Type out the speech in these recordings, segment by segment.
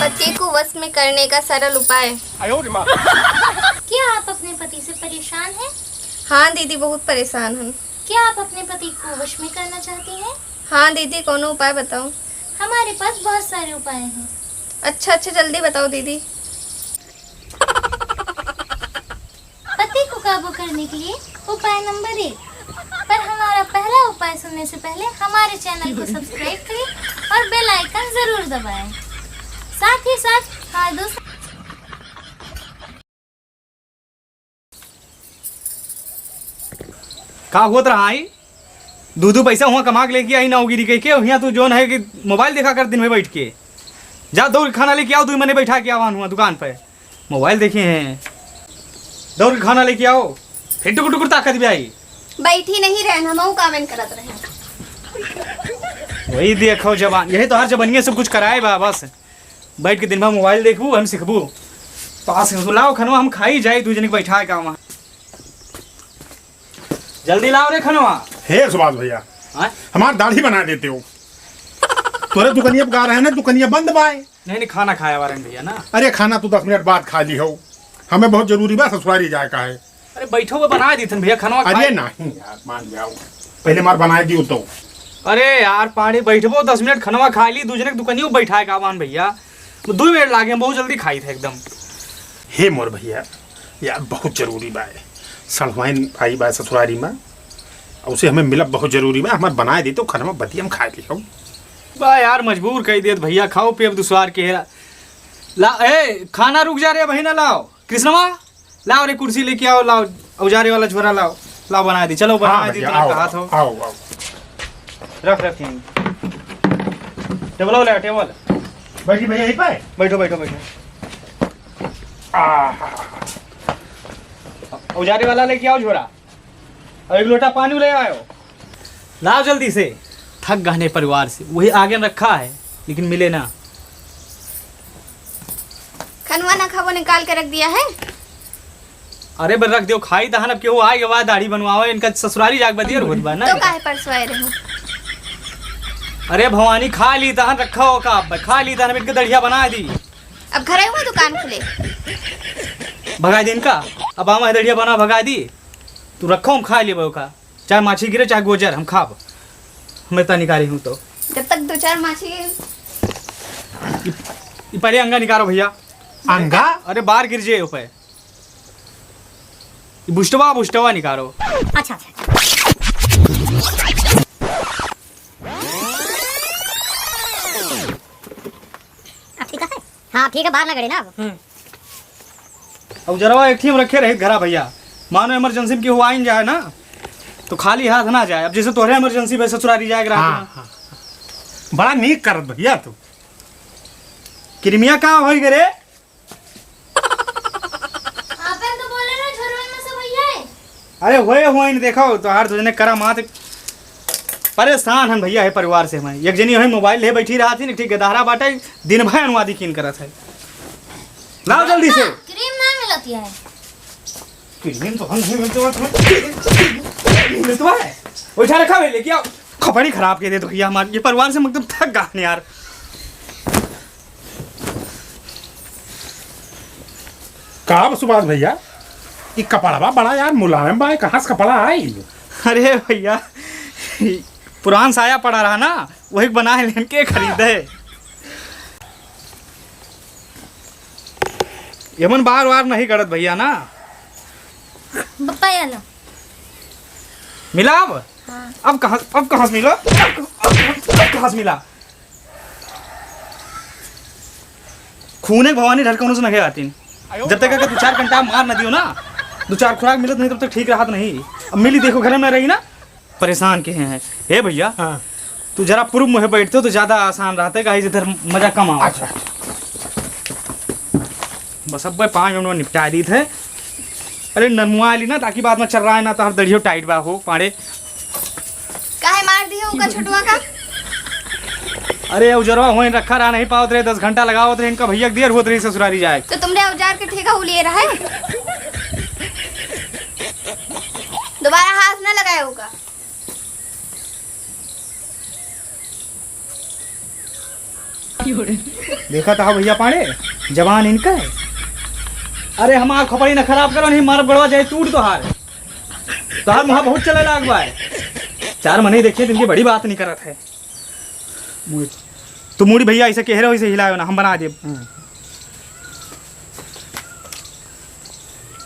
पति को वश में करने का सरल उपाय। क्या आप अपने पति से परेशान हैं? हाँ दीदी, बहुत परेशान हूँ। क्या आप अपने पति को वश में करना चाहती हैं? हाँ दीदी, कौन उपाय बताओ। हमारे पास बहुत सारे उपाय हैं। अच्छा जल्दी बताओ दीदी। पति को काबू करने के लिए उपाय नंबर 1। पर हमारा पहला उपाय सुनने से पहले हमारे चैनल को सब्सक्राइब करें और बेल आइकन जरूर दबाएं। साथ ही साथ हमारे दोस्त का होत रहा आई दू पैसा हुआ कमा के लेके आई ना होगी कह के यहाँ तू जोन है कि मोबाइल देखा कर दिन में बैठ के जा दौड़ खाना लेके आओ। 2 महीने बैठा के आवान हुआ दुकान पे मोबाइल देखे हैं। दौड़ के खाना लेके आओ फिर टुकुर टुकुर ताकत भी आई। बैठी नहीं रहन, हम कामेंट करत रहे। वही देखो जवान, यही तो हर जवानिया सब कुछ कराए बा। बस बैठ के दिन भर मोबाइल देखबू, हम सीखबू। पास लाओ खनवा, हम खाई जाए 2 जने के बैठा के वहाँ। जल्दी लाओ रे खनवा। हे सुभाष भैया, हमार दाढ़ी बना देते हो। तोरे दुकनिया गा रहे हैं ना, दुकनिया बंद बाय। नहीं खाना खाया वारन भैया ना। अरे खाना तू 10 मिनट बाद खा ली हो, हमें बहुत जरूरी बा, ससुरारी जाए का है। अरे बैठो वो बना दी थन भैया खनवा। अरे नहीं यार, मान जाओ, पहले मार बना दियो तो। अरे यार पानी बैठबो 10 मिनट खनवा खा ली, 2 जने के दुकनियो बैठा के आवान भैया। 2 मिनट लागे, बहुत जल्दी खाई थे एकदम। हे मोर भैया यार, बहुत जरूरी बा। सड़वाइन आई बा ससुरारी में, उसे हमें मिलब बहुत जरूरी बा। हमार बनाए दी तो खनवा बती हम खा ली हो। बा यार मजबूर कह देत भैया, खाओ पे अब दुसवार के हेरा। ला ए खाना रुक जा रे भाई ना। लाओ कृष्णवा, लाओ रे कुर्सी लेके आओ। लाओ औजारे वाला झोरा लाओ, लाओ बना दी। चलो बना दी, इतना कहा था। आओ आओ, रख टेबल ले टेबल। बैठी भैया यहीं पे बैठो बैठो बैठो। औजारे वाला लेके आओ झोरा, और 1 लोटा पानी ले आओ। लाओ जल्दी से, थक गहने परिवार से। वही आगे में रखा है लेकिन मिले ना। खनवा ना खावो निकाल के रख दिया है। अरे बर रख दियो, खाई दहन। अब केहू आए बाद दाढ़ी बनवाओ, इनका ससुरारी जाग बदियर होत बा ना। तो काहे परसवाए रहो। अरे भवानी खा ली दहन, रखा हो का खा ली दहन, इनके दढ़िया बना दी। अब घरे हुआ दुकान खुले भगा दी इनका। अब हम दढ़िया बना भगा दी। तू रखो, हम खा लिए का, चाहे माछी गिरे चाहे गोजर, हम खाब। मैं तो निकाली हूँ तो जब तक 2-4 माछी। पहले अंगा निकालो भैया। अंगा? अरे बाहर गिर जाए ऊपर। बुष्टवा निकालो। अच्छा। ठीक है। हाँ ठीक है, बाहर ना गड़े ना। अब जरा एक थी रखे रहे घरा भैया, मानो इमरजेंसी में हुआ ही जाए ना तो खाली हाथ ना जाए। अब जैसे तोहरे इमरजेंसी में ससुरारी जाएगा। हाँ। बड़ा नीक करत भैया तू। किरमिया कहाँ हो गए? तो बोले ना झरवन में सब भैया है। अरे हुए देखो तो हर तुझने करा मात। परेशान हम भैया है परिवार से। मैं एक जनी मोबाइल ले बैठी रहा थी, ठीक है दहरा बाटे दिन भर अनुवादी कीन करत है। लाओ जल्दी से। क्रीम ना मिलती है। क्रीम तो हम नहीं मिलता है। उठा रखा है, लेके आओ। खपड़ी खराब के दे तो भैया हमारे ये परिवार से मतलब थक गए यार। का सुभाष भैया, ये कपड़ा बड़ा यार मुलायम बा, कहाँ से कपड़ा आई? अरे भैया पुरान साया पड़ा रहा ना, वही बना लेन के खरीदे। यमन बार नहीं करत भैया ना। पप्पा लो मिला अब? हाँ। अब कहाँ से मिला? अब कहाँ से मिला? खूने भवानी ढलकों से नहीं आती। जब तक अगर 2-4 घंटा मार न दियो ना, 2-4 खुराक मिलत नहीं तब तक ठीक रहा नहीं। अब मिली देखो घर में रही ना, परेशान के हैं। हे भैया हाँ। तू जरा पूर्व मुहे बैठते हो तो ज्यादा आसान रहते, कहीं इधर मजा कम आ। अच्छा बस अब 5 मिनट में निपटा दी थे। अरे ननुआ ली ना ताकि बाद में चल रहा है ना तो हर दड़ियो टाइट बा हो पाड़े। काहे मार दिए उनका छोटवा का? अरे उजरवा हो रखा रहा नहीं पाओ रे, 10 घंटा लगाओ रे इनका भैया देर होत रही ससुरारी जाए। तो तुमने औजार के ठेका लिए रहा है, दोबारा हाथ ना लगाया होगा। देखा था भैया पाड़े जवान इनका है। अरे हमार खोपड़ी ना खराब करो, नहीं मार बड़वा जाए टूट तोहार वहाँ बहुत चले लाग बा 4 महीने देखिए तो इनकी बड़ी बात नहीं करत है। तो मूड़ी भैया ऐसे कह रहे हो, ऐसे हिलायो ना, हम बना दे।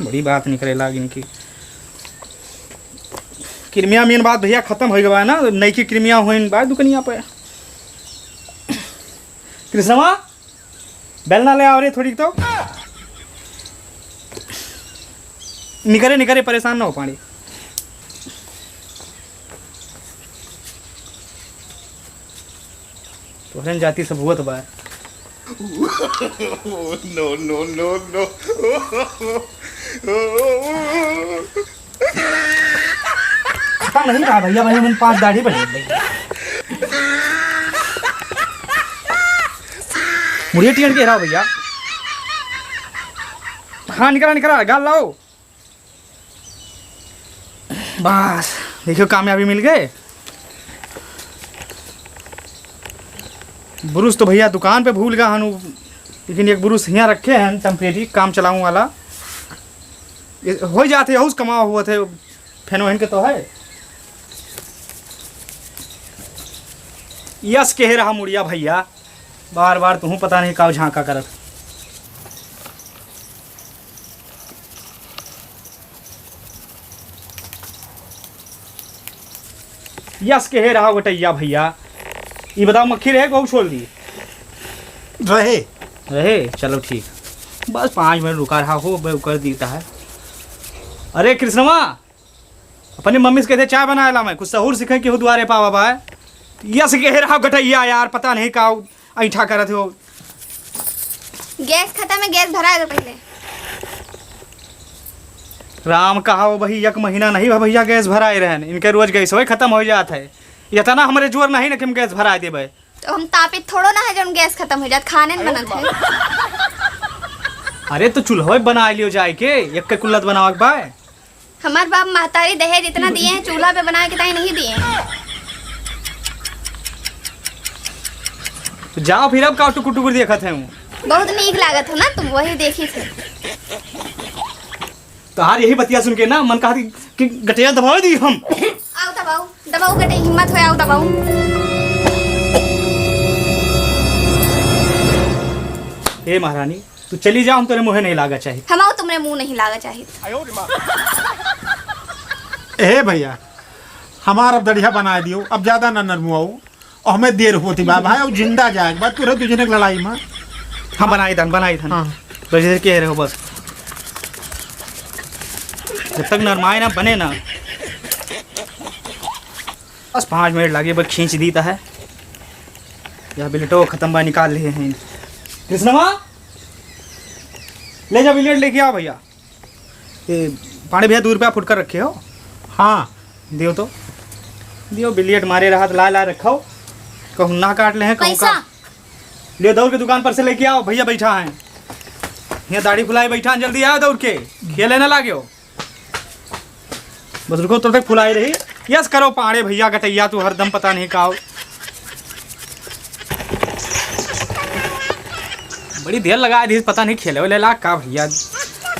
बड़ी बात नहीं करे लाग इनकी। कृमिया मेन बात भैया खत्म हो गया ना, नई की कृमिया हो बात दुकनिया पे। कृष्णवा बेलना ले आओ रे थोड़ी तो निकरे निकरे परेशान ना हो पानी। तो जाति सब हुआ तो बार नो नो नो नो खत्म नहीं रहा भैया, मैंने 5 दाढ़ी बनी भैया। मुड़िया टिकट के रहा भैया। हाँ निकला निकला गाल लाओ। बस देखियो कामयाबी मिल गए। ब्रुश तो भैया दुकान पे भूल गया हनु, लेकिन एक ब्रुश यहाँ रखे हैं टेम्परेरी काम चलाऊँ वाला। हो जाते है उस कमा हुआ थे फैन वहन के तो है। यस कह रहा मुड़िया भैया, बार बार तुम पता नहीं काव झांका करत। यस कह रहा गोटैया भैया। ये बताओ मक्खी रहे गौ छोड़ दी रहे रहे, चलो ठीक। बस 5 मिनट रुका रहा हो कर देता है। अरे कृष्णवा अपनी मम्मी से कहते चाय बनाया ला, मैं कुछ सहूर सीखे कि हो द्वारे पावा बा। यस कह रहा गटैया यार, पता नहीं का ऐठा करत हो। गैस खत्म है, गैस भरा है पहले। राम कहा वो भैया 1 महीना नहीं भा भैया गैस भराए रहन, इनके रोज गैस हो खत्म हो जात है। इतना हमारे जोर नहीं ना कि हम गैस भरा देवे। तो हम तापित थोड़ो ना है जब गैस खत्म हो जात, खाने न बनत है। अरे तो चूल्हा बना लियो जाए के, एक के कुल्लत बनावा के बाय। हमार बाप महतारी दहेज इतना दिए हैं, चूल्हा पे बनाए के ताई नहीं दिए हैं। तो जाओ फिर अब का टुकुर टुकुर देखत है। बहुत नीक लागत हो ना, तुम वही देखी थे। तो हार यही बतिया सुन के ना मन कहा कि गटिया दबा दी हम। आओ दबाओ दबाओ गटे, हिम्मत हो आओ दबाओ। हे महारानी तू चली जा, हम तेरे मुँह नहीं लागा चाहिए। हम आओ तुमने मुंह नहीं लागा चाहिए। ए भैया हमार अब दढ़िया बना दियो, अब ज्यादा ना नरमुआऊ और हमें देर होती बा भाई। अब जिंदा जाए बात तुरे तुझे लड़ाई में। हाँ बनाई धन हाँ। तो जैसे कह रहे हो बस, जब तक नरमाए ना बने ना, बस 5 मिनट लगे बस खींच दीता है। यह बिलेटो खत्म बा निकाल लिए हैं। कृष्णवा ले जा बिलेट लेके आओ भैया। ये पानी भैया 2 रुपया फुटकर रखे हो। हाँ दियो तो दियो, बिलियट मारे रहा ला ला रखो, कहूँ ना काट ले हैं कहूँ पैसा का ले। दौड़ के दुकान पर से लेके आओ, भैया बैठा है यहाँ दाढ़ी फुलाए बैठा है, जल्दी आओ दौड़ के, खेले ना लागे हो। बस रुको तब तक फुलाई रही। यस करो पाड़े भैया गटैया, तू हरदम पता नहीं का बड़ी देर लगा दी, पता नहीं खेले ले ला का भैया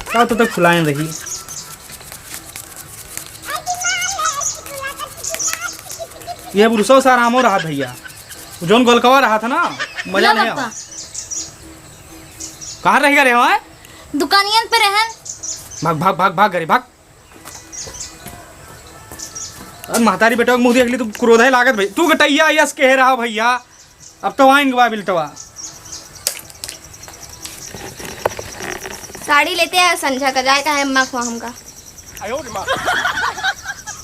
का तो तक फुलाए रही। ये बुरसो से आराम हो रहा भैया, जोन गोलकवा रहा था ना, मजा नहीं आया। कहाँ रह गए हो? दुकानियन पे रहन। भाग भाग भाग भाग गरे भाग। और महतारी बेटा मुँह देख ली तू, क्रोध है लागत भाई। तू गटैया यस कह रहा भैया, अब तो आएंगे बा बिल्टवा। साड़ी लेते हैं संझा का, जाए का है अम्मा को हमका।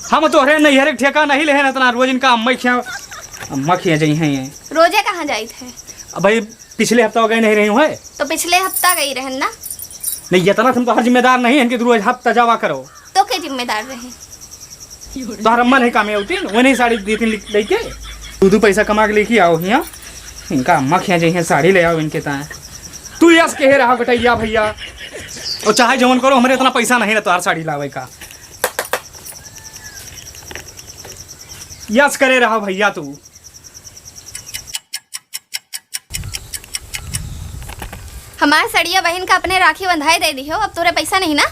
हम तो अरे नहीं, हर एक ठेका नहीं ले इतना रोज इनका अम्मा खिया जाई हैं। ये रोजे कहाँ जाई थे? अब भाई पिछले हफ्ता हो गए नहीं रही है तो पिछले हफ्ता गई रहन ना। नहीं इतना तुम तो हर जिम्मेदार नहीं है कि रोज हफ्ता जावा करो। तो के जिम्मेदार रहे? तो हर अम्मा नहीं काम होती वो नहीं साड़ी दी थी लेके 2 पैसा कमा के लेके आओ यहाँ, इनका अम्मा खिया जाई हैं साड़ी ले आओ इनके ताए। तू यस कह रहा गटैया भैया, और चाहे जमन करो हमारे इतना पैसा नहीं ना तो हर साड़ी लावे का। यस करे रहा भैया तू। हमार सड़िया बहन का अपने राखी बंधाई दे दी हो, अब तोरे पैसा नहीं ना।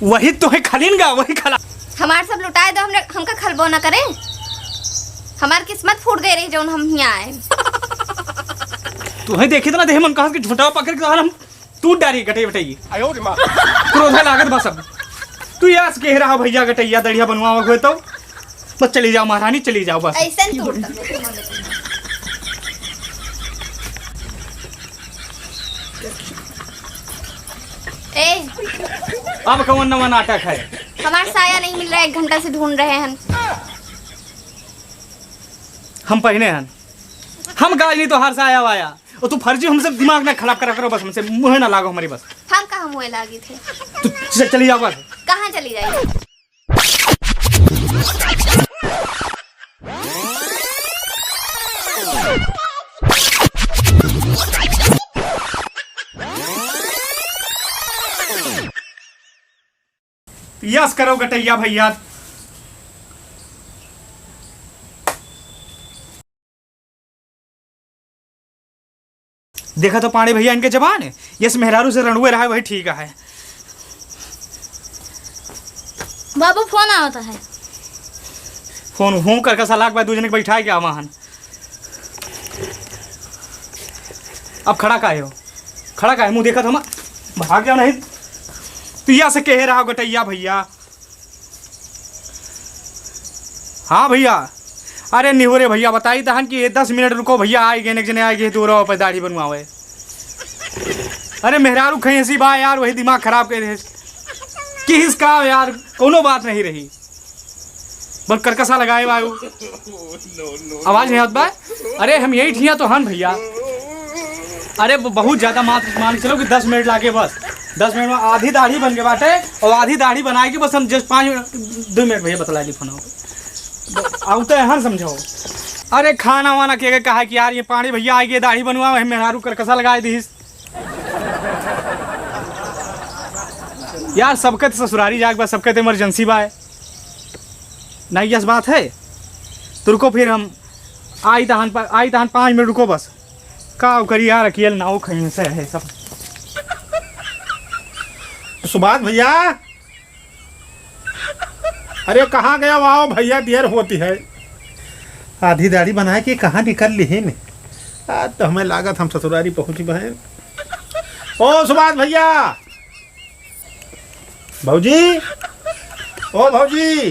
वही तो है खलीनगा, वही खला। हमार सब लुटाए दो, हमका खलबो न करे। हमार किस्मत फूट गई रही जो हम यहाँ आए। तुम्हें देखे तो ना देहे मन कहा कि झूठा पकड़ के हम टूट डारी गटे बटैया क्रोध लागत बस। अब तू यास कह रहा भैया गटैया दड़िया बनवा हुए तो बस चली जाओ महारानी, चली जाओ बस। ऐसे टूट ए अब कौन नवा नाटक है? हमार साया नहीं मिल रहा है, 1 घंटा से ढूंढ रहे हैं। हम पहने हैं, हम गाज नहीं तो हर साया वाया। और तू फर्जी हमसे दिमाग ना खराब करा करो बस, हमसे मुँह ना लागो हमारी बस। हम कहाँ मुँह लागी थे? तू चली जाओ बस। कहाँ चली जाएगी? यस करो गटैया भैया। देखा तो पांडे भैया इनके जवान है, यस मेहरारू से रणुए रहा है वही ठीक है। बाबू फोन आता है। फोन हूँ करके सलाह बाद दूजने के बैठा क्या वहां। अब खड़ा का हो, खड़ा का है मुँह देखा तो हम भाग जाओ नहीं। तू या से कह रहा गटैया भैया। हाँ भैया, अरे निहोरे भैया बताई तहन कि 10 मिनट रुको भैया, आए गए जने आए गए 2 रहो पे दाढ़ी बनवावे। अरे मेहरारू कहीं ऐसी बा यार, वही दिमाग खराब कर दे कि इसका यार कोनो बात नहीं रही, बस करकसा लगाए बाबू। आवाज नहीं आती बा। अरे हम यही ठिया तो हन भैया। अरे बहुत ज्यादा मान चलो कि 10 मिनट लागे बस। 10 मिनट में आधी दाढ़ी बन के बाटे और आधी दाढ़ी बनाए के बस हम जस्ट 2 मिनट भैया बतला दी फोन आउ तो हन समझो। अरे खाना वाना के कहा कि यार ये पानी भैया आ गए दाढ़ी बनवा मेहरारू करकसा लगाए दी यार। सबके तो ससुरारी जाग बा, सबके तो इमरजेंसी बा है नहीं, यस बात है। तो रुको फिर हम आई तहन 5 मिनट रुको बस। का करी यार अकेले ना हो कहीं से है सब। सुभाष भैया, अरे कहाँ गया वाह भैया, देर होती है। आधी दाढ़ी बनाए कि कहाँ निकल ली है आज तो हमें लागत हम ससुरारी पहुंची बहन। ओ सुभाष भैया, भौजी, ओ भौजी।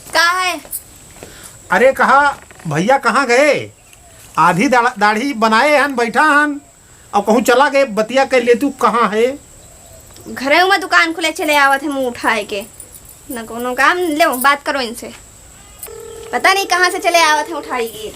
का है? अरे कहा भैया कहाँ गए? आधी दाढ़ी बनाए हन, बैठा हन और कहूँ चला गए, बतिया कर ले। तू कहाँ है? घरे में दुकान खुले चले आवत है मुँह उठाए के, न कोनो काम ले बात करो इनसे। पता नहीं कहाँ से चले आवत है उठाएगी।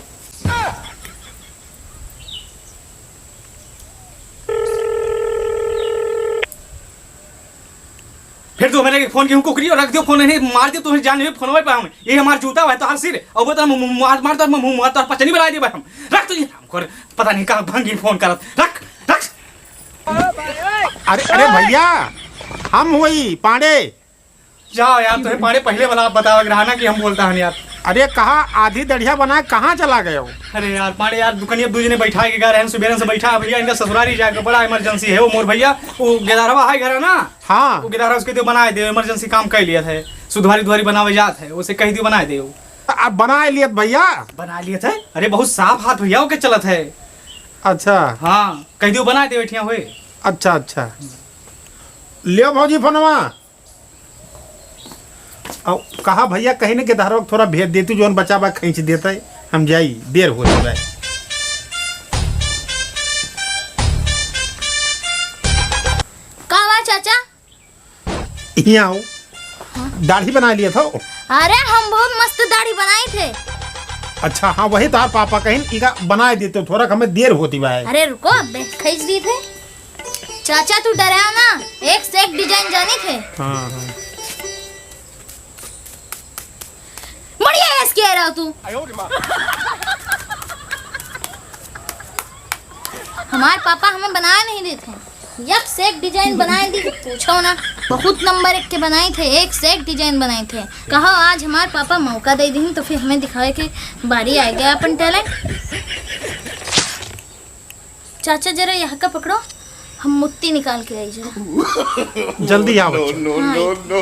फिर तो मैंने फोन की हमको करी और रख दियो फोन, नहीं मार दियो तो जान में फोन पे हम ये हमारा जूता है तो हर सिर और बता मार तो मुंह मार तो पचनी बना दिए हम। रख तो ये हमको पता नहीं कहाँ भंगी फोन करत। रख रख। अरे भैया, हम वही पांडे। जाओ यार, तुम्हें पांडे पहले वाला बताओ रहना कि हम बोलता हूँ यार। अरे कहा आधी दढ़िया बना कहाँ चला गए हो? अरे यार पांडे यार, दुकानिया दूजने बैठा के गए हैं, सुबह से बैठा है भैया। इनका ससुरारी जाकर बड़ा इमरजेंसी है। वो मोर भैया वो गेदारवा है घर है ना। हाँ, वो गेदारा उसके दियो बनाए दे, इमरजेंसी काम कर लिया था। सुधवारी दुआरी बनावे जात है, उसे कह दियो बनाए दे। अब बना लिया भैया? बना लिया था। अरे बहुत साफ हाथ भैया के चलत है। अच्छा हाँ, कह दियो बनाए दे बैठिया हुए। अच्छा अच्छा, लियो भौजी फोनवा। और कहा भैया कहीं न गेदारवा थोड़ा भेज देती, जोन बचा बा खींच देता है, हम जाई देर हो रहा है। कहाँ चाचा? यहाँ आओ। दाढ़ी बना लिया था। अरे हम बहुत मस्त दाढ़ी बनाए थे। अच्छा हाँ, वही तो पापा कहीं इका बना देते, थोड़ा हमें देर होती बा। अरे रुको, खींच दिए थे। चाचा तू डरा ना, एक से एक डिजाइन जाने थे। हाँ हाँ, बढ़िया ऐस कह रहा तू। हमारे पापा हमें बनाए नहीं देते, एक से एक डिजाइन बनाए दी। पूछो ना, बहुत नंबर 1 के बनाए थे, एक से एक डिजाइन बनाए थे। कहो आज हमारे पापा मौका दे दी तो फिर हमें दिखाए कि बारी आ गया अपन टैलेंट। चाचा जरा यहाँ का पकड़ो, हम मुत्ती निकाल के आई जरा। जल्दी आओ बच्चा।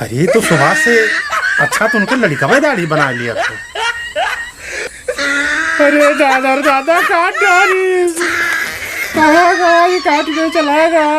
अरे तो सुबह से अच्छा तो उनके लड़का में दाढ़ी बना लिया था। अरे दादा दादा काट डाली, कहाँ गया ये, काट के चला गया।